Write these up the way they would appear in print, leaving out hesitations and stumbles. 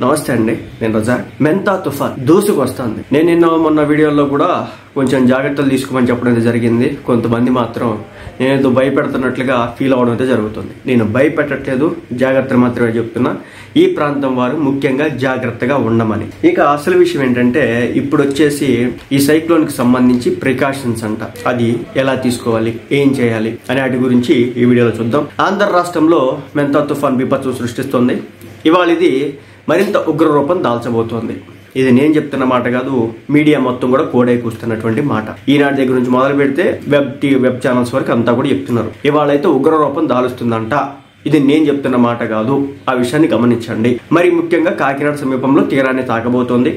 నమస్తే అండి, నేను రజాక్. మెంతా తుఫాన్ దూసుకొస్తుంది. నేను నిన్న మొన్న వీడియోలో కూడా కొంచెం జాగ్రత్తలు తీసుకోమని చెప్పడం అయితే జరిగింది. కొంతమంది మాత్రం నేనేదో భయపెడుతున్నట్లుగా ఫీల్ అవడం అయితే జరుగుతుంది. నేను భయపెట్టట్లేదు, జాగ్రత్తలు మాత్రమే చెప్తున్నా. ఈ ప్రాంతం వారు ముఖ్యంగా జాగ్రత్తగా ఉండమని. ఇక అసలు విషయం ఏంటంటే, ఇప్పుడు వచ్చేసి ఈ సైక్లోన్ కి సంబంధించి ప్రికాషన్స్ అంట, అది ఎలా తీసుకోవాలి, ఏం చేయాలి అనే వాటి గురించి ఈ వీడియోలో చూద్దాం. ఆంధ్ర రాష్ట్రంలో మెంతా తుఫాన్ విపత్తు సృష్టిస్తుంది. ఇవాళ ఇది మరింత ఉగ్ర రూపం దాల్చబోతోంది. ఇది నేను చెప్తున్న మాట కాదు, మీడియా మొత్తం కూడా కోడై కూస్తున్నటువంటి మాట. ఈనాటి దగ్గర నుంచి మొదలు పెడితే వెబ్ ఛానల్స్ వరకు అంతా కూడా చెప్తున్నారు. ఇవాళ అయితే ఉగ్ర రూపం దాలుస్తుందంట. ఇది నేను చెప్తున్న మాట కాదు, ఆ విషయాన్ని గమనించండి. మరి ముఖ్యంగా కాకినాడ సమీపంలో తీరాన్ని తాకబోతోంది.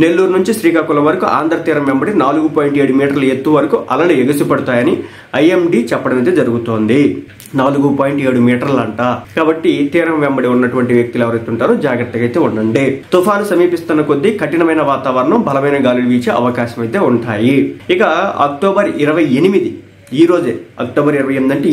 నెల్లూరు నుంచి శ్రీకాకుళం వరకు ఆంధ్ర తీరం వెంబడి 4.7 మీటర్ల ఎత్తు వరకు అలలు ఎగసిపడతాయని ఐఎండీ చెప్పడం అయితే జరుగుతోంది. 4.7 మీటర్లు అంట. కాబట్టి తీరం వెంబడి ఉన్నటువంటి వ్యక్తులు ఎవరైతే ఉంటారో జాగ్రత్తగా అయితే ఉండండి. తుఫాను సమీపిస్తున్న కొద్దీ కఠినమైన వాతావరణం, బలమైన గాలులు వీచే అవకాశం అయితే ఉంటాయి. ఇక అక్టోబర్ 28 ఈ రోజే, అక్టోబర్ 28 అంటే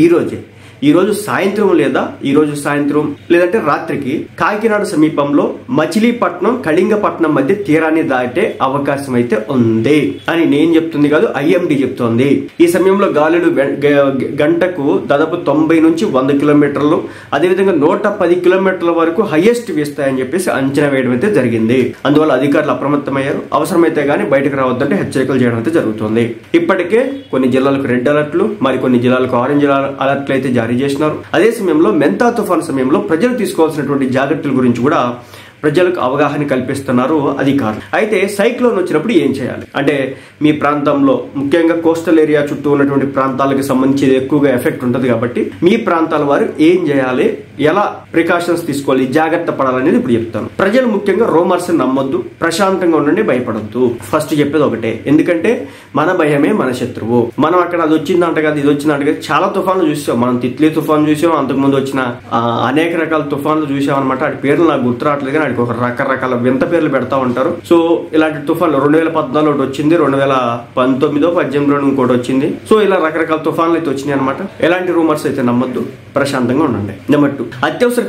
ఈ రోజు సాయంత్రం లేదంటే రాత్రికి కాకినాడ సమీపంలో మచిలీపట్నం కళింగపట్నం మధ్య తీరాన్ని దాటే అవకాశం అయితే ఉంది అని నేను చెప్తుంది కాదు, ఐఎండీ చెప్తోంది. ఈ సమయంలో గాలులు గంటకు దాదాపు 90 నుంచి 100 కిలోమీటర్లు, అదేవిధంగా 110 కిలోమీటర్ల వరకు హైయెస్ట్ వీస్తాయని చెప్పేసి అంచనా వేయడం అయితే జరిగింది. అందువల్ల అధికారులు అప్రమత్తమయ్యారు. అవసరమైతే గానీ బయటకు రావద్దంటే హెచ్చరికలు చేయడం అయితే జరుగుతుంది. ఇప్పటికే కొన్ని జిల్లాలకు రెడ్ అలర్ట్లు, మరి కొన్ని జిల్లాలకు ఆరెంజ్ అలర్ట్లు అయితే జారీ చేసినారు. అదే సమయంలో మెంతా తుఫాన్ సమయంలో ప్రజలు తీసుకోవాల్సినటువంటి జాగ్రత్తల గురించి కూడా ప్రజలకు అవగాహన కల్పిస్తున్నారు అధికారులు. అయితే సైక్లోన్ వచ్చినప్పుడు ఏం చేయాలి అంటే, మీ ప్రాంతంలో ముఖ్యంగా కోస్టల్ ఏరియా చుట్టూ ఉన్నటువంటి ప్రాంతాలకు సంబంధించి ఎక్కువగా ఎఫెక్ట్ ఉంటుంది కాబట్టి మీ ప్రాంతాల వారు ఏం చేయాలి, ఎలా ప్రికాషన్స్ తీసుకోవాలి, జాగ్రత్త పడాలనేది ఇప్పుడు చెప్తాను. ప్రజలు ముఖ్యంగా రూమర్స్ నమ్మొద్దు, ప్రశాంతంగా ఉండండి, భయపడద్దు. ఫస్ట్ చెప్పేది ఒకటే, ఎందుకంటే మన భయమే మన శత్రువు. మనం అక్కడ అది వచ్చిందంట కదా, ఇది వచ్చిందంట కదా, చాలా తుఫాన్లు చూసాం. మనం తిత్లీ తుఫాన్ చూసాం, అంతకుముందు వచ్చిన అనేక రకాల తుఫాన్లు చూసాం అనమాట. వాటి పేర్లు నాకు గుర్తు రావట్లేదు, కానీ ఒక రకరకాల వింత పేర్లు పెడతా ఉంటారు. సో ఇలాంటి తుఫాన్లు 2014 ఒకటి వచ్చింది, 2019-18 ఇంకోటి వచ్చింది. సో ఇలా రకరకాల తుఫాన్లు అయితే వచ్చినాయి అనమాట. ఎలాంటి రూమర్స్ అయితే నమ్మొద్దు, ప్రశాంతంగా ఉండండి. నెంబర్ 2, అత్యవసర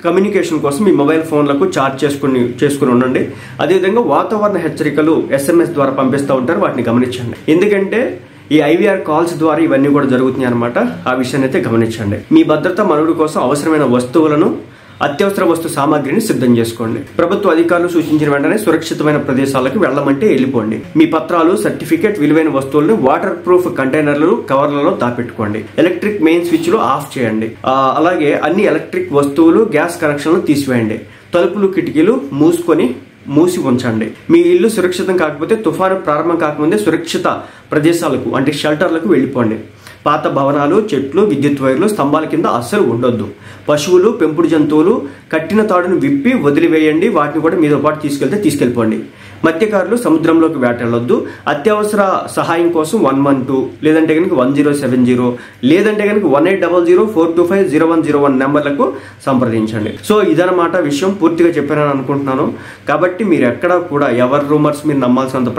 కమ్యూనికేషన్ కోసం మీ మొబైల్ ఫోన్లకు ఛార్జ్ చేసుకుని ఉండండి. అదేవిధంగా వాతావరణ హెచ్చరికలు SMS ద్వారా పంపిస్తూ ఉంటారు, వాటిని గమనించండి. ఎందుకంటే ఈ IVR కాల్స్ ద్వారా ఇవన్నీ కూడా జరుగుతున్నాయి అనమాట. ఆ విషయాన్ని అయితే గమనించండి. మీ భద్రత మనుగడ కోసం అవసరమైన వస్తువులను, అత్యవసర వస్తు సామాగ్రిని సిద్ధం చేసుకోండి. ప్రభుత్వ అధికారులు సూచించిన వెంటనే సురక్షితమైన ప్రదేశాలకు వెళ్లమంటే వెళ్ళిపోండి. మీ పత్రాలు, సర్టిఫికేట్, విలువైన వస్తువులను వాటర్ ప్రూఫ్ కంటైనర్లు, కవర్లలో దాపెట్టుకోండి. ఎలక్ట్రిక్ మెయిన్ స్విచ్ లు ఆఫ్ చేయండి. అలాగే అన్ని ఎలక్ట్రిక్ వస్తువులు, గ్యాస్ కనెక్షన్లు తీసివేయండి. తలుపులు, కిటికీలు మూసి ఉంచండి. మీ ఇల్లు సురక్షితం కాకపోతే తుఫాను ప్రారంభం కాకముందే సురక్షిత ప్రదేశాలకు అంటే షెల్టర్లకు వెళ్ళిపోండి. పాత భవనాలు, చెట్లు, విద్యుత్ వైర్లు, స్తంభాల కింద అస్సలు ఉండొద్దు. పశువులు, పెంపుడు జంతువులు కట్టిన తాడును విప్పి వదిలివేయండి. వాటిని కూడా మీతో పాటు తీసుకెళ్ళిపోండి. మత్స్యకారులు సముద్రంలోకి వేటెళ్ళొద్దు. అత్యవసర సహాయం కోసం 112 లేదంటే కనుక 1070 లేదంటే కనుక 1800-425-0101 నెంబర్లకు సంప్రదించండి. సో ఇదన్నమాట విషయం. పూర్తిగా చెప్పానని అనుకుంటున్నాను. కాబట్టి మీరు ఎక్కడా కూడా ఎవరి రూమర్స్ మీరు నమ్మాల్సినంత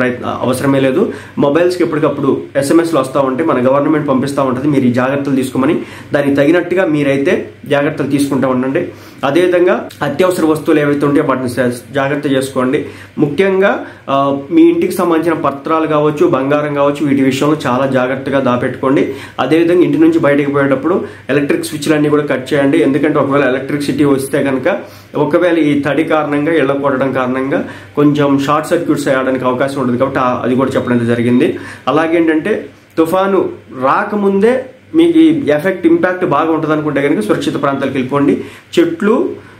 అవసరమే లేదు. మొబైల్స్కి ఎప్పటికప్పుడు SMSలు వస్తూ ఉంటాయి, మన గవర్నమెంట్ పంపిస్తూ ఉంటుంది. మీరు ఈ జాగ్రత్తలు తీసుకోమని, దానికి తగినట్టుగా మీరైతే జాగ్రత్తలు తీసుకుంటూ ఉండండి. అదేవిధంగా అత్యవసర వస్తువులు ఏవైతే ఉంటాయో వాటిని జాగ్రత్త చేసుకోండి. ముఖ్యంగా మీ ఇంటికి సంబంధించిన పత్రాలు కావచ్చు, బంగారం కావచ్చు, వీటి విషయంలో చాలా జాగ్రత్తగా దాపెట్టుకోండి. అదేవిధంగా ఇంటి నుంచి బయటకు పోయేటప్పుడు ఎలక్ట్రిక్ స్విచ్లన్నీ కూడా కట్ చేయండి. ఎందుకంటే ఒకవేళ ఎలక్ట్రిసిటీ వస్తే కనుక, ఒకవేళ ఈ తడి కారణంగా, ఇళ్ల కొట్టడం కారణంగా కొంచెం షార్ట్ సర్క్యూట్స్ అయ్యడానికి అవకాశం ఉంటుంది. కాబట్టి అది కూడా చెప్పడం జరిగింది. అలాగేంటంటే తుఫాను రాకముందే మీకు ఈ ఇంపాక్ట్ బాగా ఉంటుంది అనుకుంటే కనుక సురక్షిత ప్రాంతాలకు వెళ్ళిపోండి. చెట్లు,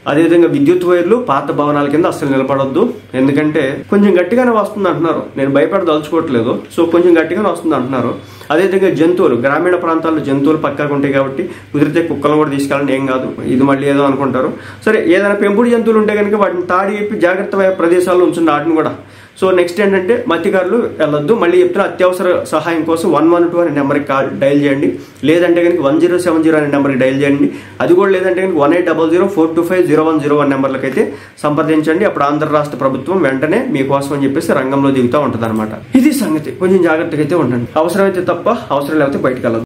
అదేవిధంగా విద్యుత్ వైర్లు, పాత భవనాల కింద అస్సలు నిలబడొద్దు. ఎందుకంటే కొంచెం గట్టిగానే వస్తుంది అంటున్నారు. నేను భయపడదలుచుకోవట్లేదు. సో కొంచెం గట్టిగానే వస్తుంది అంటున్నారు. అదేవిధంగా జంతువులు, గ్రామీణ ప్రాంతాల్లో జంతువులు పక్కాగా ఉంటాయి కాబట్టి కుదిరితే కుక్కలను కూడా తీసుకెళ్ళండి, ఏం కాదు. ఇది మళ్ళీ ఏదో అనుకుంటారు. సరే, ఏదైనా పెంపుడు జంతువులు ఉంటే కనుక వాటిని తాడి విప్పి జాగ్రత్త ప్రదేశాల్లో ఉంచండి, వాటిని కూడా. సో నెక్స్ట్ ఏంటంటే మత్స్యకారులు వెళ్ళొద్దు. మళ్ళీ చెప్తున్నా, అత్యవసర సహాయం కోసం 112 అనే నెంబర్కి డైల్ చేయండి. లేదంటే కనుక 1070 అనే నెంబర్కి డైల్ చేయండి. అది కూడా లేదంటే కనుక 1800-425-0101 నెంబర్లకు అయితే సంప్రదించండి. అప్పుడు ఆంధ్ర రాష్ట్ర ప్రభుత్వం వెంటనే మీకోసం అని చెప్పేసి రంగంలో దిగుతూ ఉంటుంది అనమాట. ఇది సంగతి. కొంచెం జాగ్రత్తగా అయితే ఉండండి. అవసరమైతే తప్ప, అవసరం లేకపోతే బయటకు వెళ్ళదు.